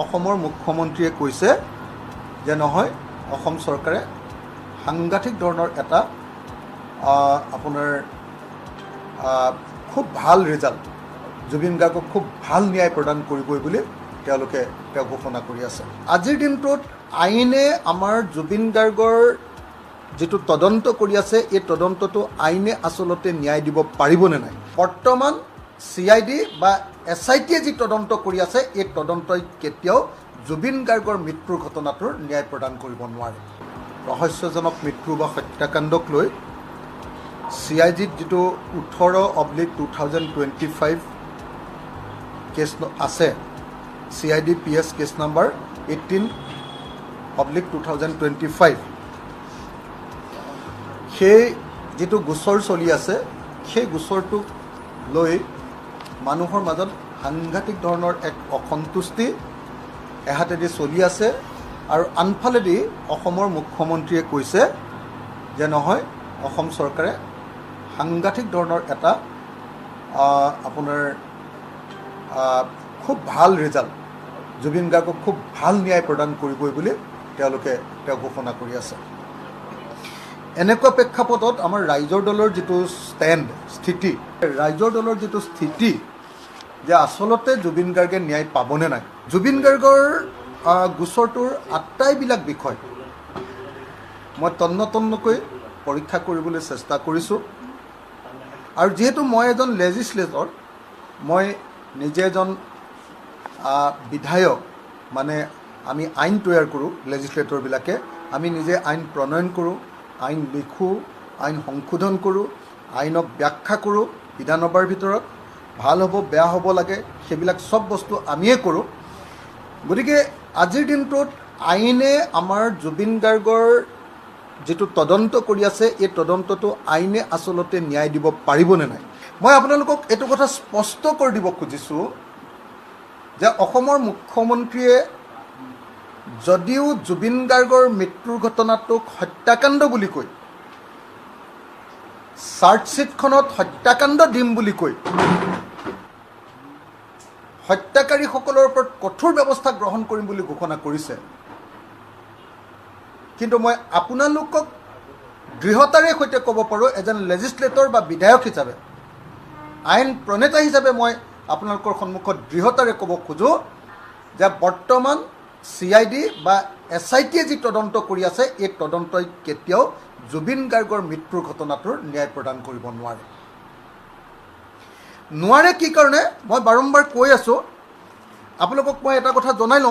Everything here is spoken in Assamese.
অসমৰ মুখ্যমন্ত্ৰীয়ে কৈছে যে নহয় অসম চৰকাৰে সাংঘাতিক ধৰণৰ এটা আপোনাৰ খুব ভাল ৰিজাল্ট জুবিন গাৰ্গক খুব ভাল ন্যায় প্ৰদান কৰিবই বুলি তেওঁলোকে ঘোষণা কৰি আছে। আজিৰ দিনটোত আইনে আমাৰ জুবিন গাৰ্গৰ যিটো তদন্ত কৰি আছে এই তদন্তটো আইনে আচলতে ন্যায় দিব পাৰিবনে নাই। বৰ্তমান CID বা SITয়ে যি তদন্ত কৰি আছে এই তদন্তই কেতিয়াও জুবিন গাৰ্গৰ মৃত্যুৰ ঘটনাটোৰ ন্যায় প্ৰদান কৰিব নোৱাৰে। ৰহস্যজনক মৃত্যু বা হত্যাকাণ্ডক লৈ CIDত যিটো 18/2025 কেছ আছে, CID PS কেছ নাম্বাৰ 18/2025, সেই যিটো গোচৰ চলি আছে সেই গোচৰটোক লৈ মানুহৰ মাজত সাংঘাতিক ধৰণৰ এক অসন্তুষ্টি এহাতেদি চলি আছে আৰু আনফালেদি অসমৰ মুখ্যমন্ত্ৰীয়ে কৈছে যে নহয় অসম চৰকাৰে সাংঘাতিক ধৰণৰ এটা আপোনাৰ খুব ভাল ৰিজাল্ট জুবিন গাৰ্গক খুব ভাল ন্যায় প্ৰদান কৰিবই বুলি তেওঁলোকে ঘোষণা কৰি আছে। এনেকুৱা প্ৰেক্ষাপটত আমাৰ ৰাইজৰ দলৰ যিটো স্থিতি, ৰাইজৰ দলৰ যিটো স্থিতি যে আচলতে জুবিন গাৰ্গে ন্যায় পাবনে নাই। জুবিন গাৰ্গৰ গোচৰটোৰ আটাইবিলাক বিষয় মই তন্নতন্নকৈ পৰীক্ষা কৰিবলৈ চেষ্টা কৰিছোঁ আৰু যিহেতু মই এজন লেজিছলেটৰ, মই নিজে এজন বিধায়ক, মানে আমি আইন তৈয়াৰ কৰোঁ, লেজিছলেটৰবিলাকে আমি নিজে আইন প্ৰণয়ন কৰোঁ, আইন লিখোঁ, আইন সংশোধন কৰোঁ, আইনক ব্যাখ্যা কৰোঁ, বিধানসভাৰ ভিতৰত ভাল হ'ব বেয়া হ'ব লাগে সেইবিলাক চব বস্তু আমিয়ে কৰোঁ। গতিকে আজিৰ দিনটোত আইনে আমাৰ জুবিন গাৰ্গৰ যিটো তদন্ত কৰি আছে এই তদন্তটো আইনে আচলতে ন্যায় দিব পাৰিবনে নাই। মই আপোনালোকক এইটো কথা স্পষ্ট কৰি দিব খুজিছোঁ যে অসমৰ মুখ্যমন্ত্ৰীয়ে যদিও জুবিন গাৰ্গৰ মৃত্যুৰ ঘটনাটোক হত্যাকাণ্ড বুলি কৈ, চাৰ্জশ্বিটখনত হত্যাকাণ্ড দিম বুলি কৈ হত্যাকাৰীসকলৰ ওপৰত কঠোৰ ব্যৱস্থা গ্ৰহণ কৰিম বুলি ঘোষণা কৰিছে, কিন্তু মই আপোনালোকক দৃঢ়তাৰে সৈতে ক'ব পাৰোঁ, এজন লেজিছলেটৰ বা বিধায়ক হিচাপে, আইন প্ৰণেতা হিচাপে মই আপোনালোকৰ সন্মুখত দৃঢ়তাৰে ক'ব খোজোঁ যে বৰ্তমান CID বা SITয়ে যি তদন্ত কৰি আছে এই তদন্তই কেতিয়াও জুবিন গাৰ্গৰ মৃত্যুৰ ঘটনাটোৰ ন্যায় প্ৰদান কৰিব নোৱাৰে। কি কাৰণে মই বাৰম্বাৰ কৈ আছোঁ, আপোনালোকক মই এটা কথা জনাই লওঁ।